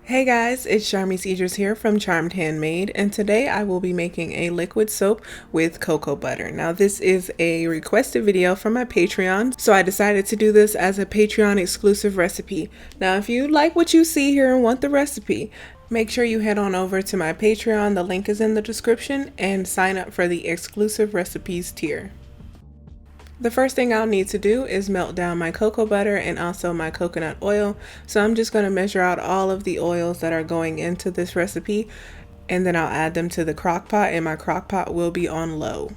Hey guys, it's Charmy Cedars here from Charmed Handmade, and today I will be making a liquid soap with cocoa butter. Now this is a requested video from my Patreon, so I decided to do this as a Patreon exclusive recipe. Now if you like what you see here and want the recipe, make sure you head on over to my Patreon, the link is in the description, and sign up for the exclusive recipes tier. The first thing I'll need to do is melt down my cocoa butter and also my coconut oil. So I'm just going to measure out all of the oils that are going into this recipe, and then I'll add them to the crock pot, and my crock pot will be on low.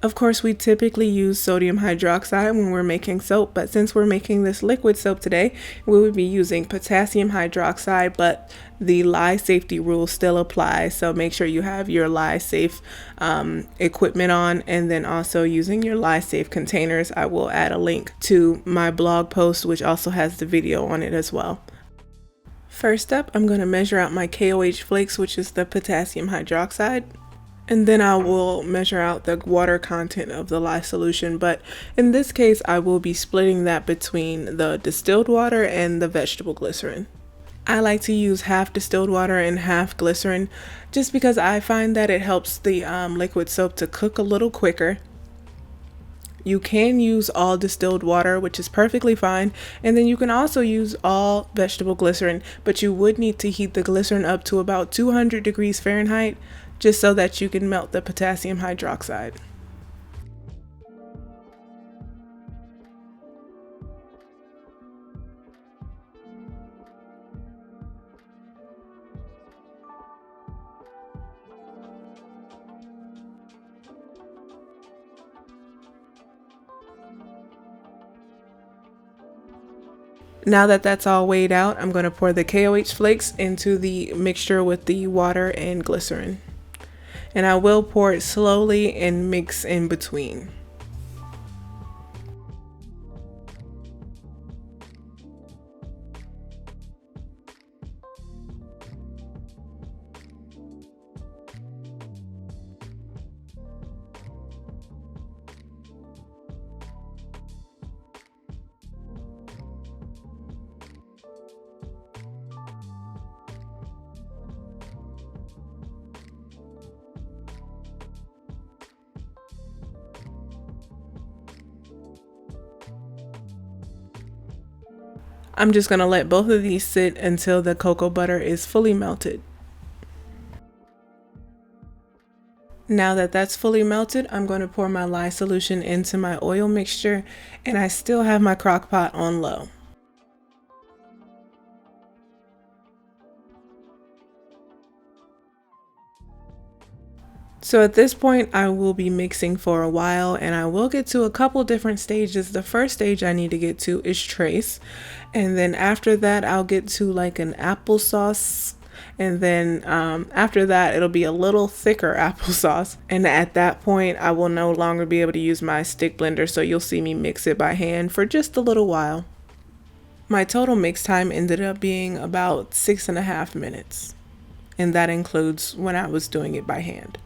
Of course, we typically use sodium hydroxide when we're making soap, but since we're making this liquid soap today, we would be using potassium hydroxide, but the lye safety rules still apply. So make sure you have your lye safe equipment on, and then also using your lye safe containers. I will add a link to my blog post, which also has the video on it as well. First up, I'm going to measure out my KOH flakes, which is the potassium hydroxide. And then I will measure out the water content of the lye solution, but in this case I will be splitting that between the distilled water and the vegetable glycerin. I like to use half distilled water and half glycerin just because I find that it helps the liquid soap to cook a little quicker. You can use all distilled water, which is perfectly fine, and then you can also use all vegetable glycerin, but you would need to heat the glycerin up to about 200 degrees Fahrenheit just so that you can melt the potassium hydroxide. Now that that's all weighed out, I'm going to pour the KOH flakes into the mixture with the water and glycerin. And I will pour it slowly and mix in between. I'm just going to let both of these sit until the cocoa butter is fully melted. Now that that's fully melted, I'm going to pour my lye solution into my oil mixture, and I still have my crock pot on low. So at this point I will be mixing for a while, and I will get to a couple different stages. The first stage I need to get to is trace, and then after that I'll get to like an applesauce, and then after that it'll be a little thicker applesauce, and at that point I will no longer be able to use my stick blender, so you'll see me mix it by hand for just a little while. My total mix time ended up being about 6.5 minutes, and that includes when I was doing it by hand.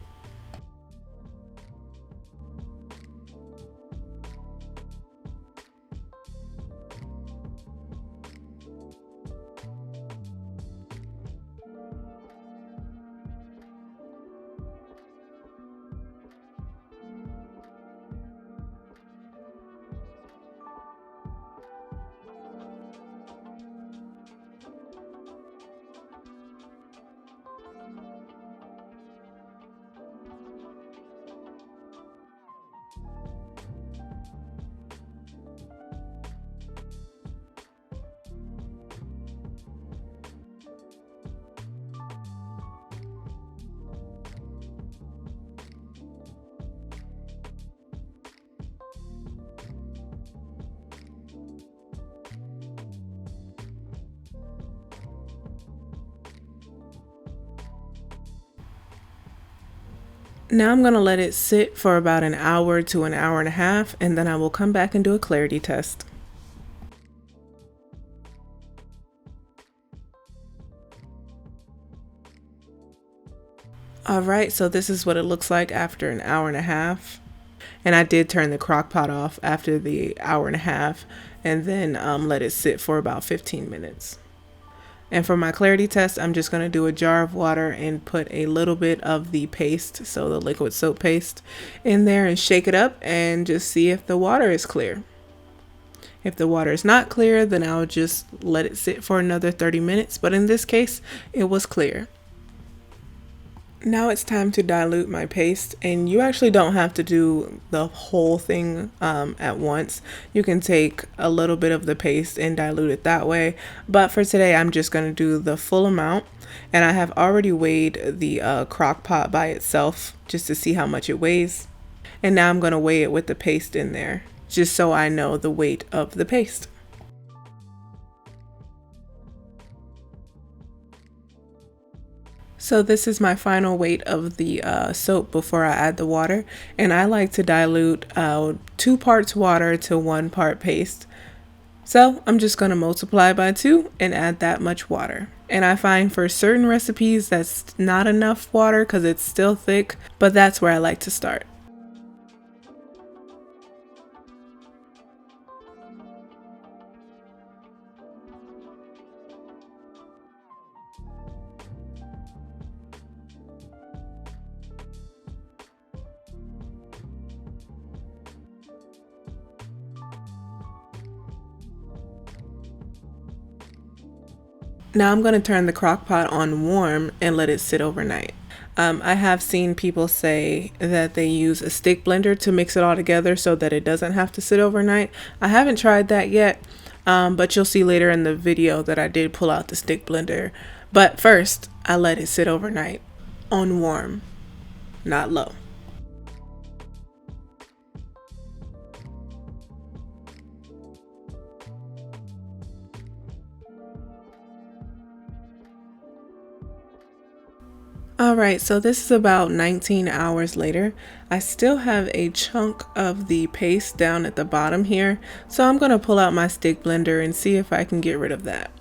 Now I'm going to let it sit for about an hour to an hour and a half, and then I will come back and do a clarity test. Alright, so this is what it looks like after an hour and a half. And I did turn the crock pot off after the hour and a half, and then let it sit for about 15 minutes. And for my clarity test, I'm just going to do a jar of water and put a little bit of the paste, so the liquid soap paste, in there and shake it up and just see if the water is clear. If the water is not clear, then I'll just let it sit for another 30 minutes. But in this case, it was clear. Now it's time to dilute my paste, and you actually don't have to do the whole thing at once. You can take a little bit of the paste and dilute it that way, but for today I'm just going to do the full amount, and I have already weighed the crock pot by itself just to see how much it weighs, and now I'm going to weigh it with the paste in there just so I know the weight of the paste. So this is my final weight of the soap before I add the water, and I like to dilute 2 parts water to 1 part paste. So I'm just going to multiply by 2 and add that much water. And I find for certain recipes that's not enough water because it's still thick, but that's where I like to start. Now I'm going to turn the crock pot on warm and let it sit overnight. I have seen people say that they use a stick blender to mix it all together so that it doesn't have to sit overnight. I haven't tried that yet, but you'll see later in the video that I did pull out the stick blender. But first, I let it sit overnight on warm, not low. Alright, so this is about 19 hours later. I still have a chunk of the paste down at the bottom here, so I'm going to pull out my stick blender and see if I can get rid of that.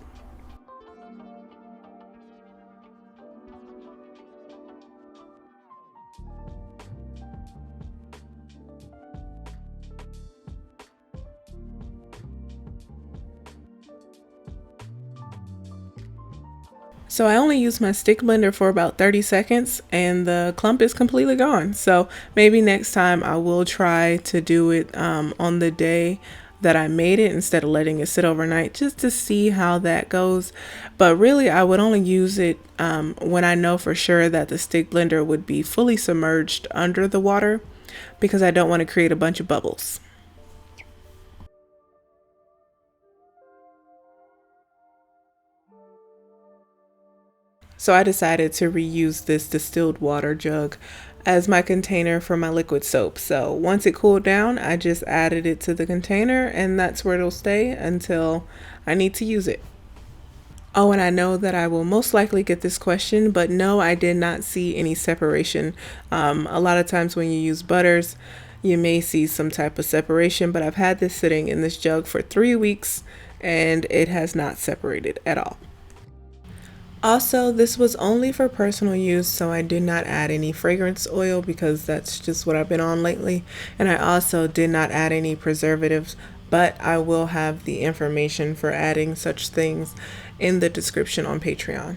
So I only used my stick blender for about 30 seconds and the clump is completely gone. So maybe next time I will try to do it on the day that I made it instead of letting it sit overnight just to see how that goes. But really I would only use it when I know for sure that the stick blender would be fully submerged under the water because I don't want to create a bunch of bubbles. So I decided to reuse this distilled water jug as my container for my liquid soap. So once it cooled down, I just added it to the container and that's where it'll stay until I need to use it. Oh, and I know that I will most likely get this question, but no, I did not see any separation. A lot of times when you use butters, you may see some type of separation, but I've had this sitting in this jug for 3 weeks and it has not separated at all. Also, this was only for personal use, so I did not add any fragrance oil because that's just what I've been on lately. And I also did not add any preservatives, but I will have the information for adding such things in the description on Patreon.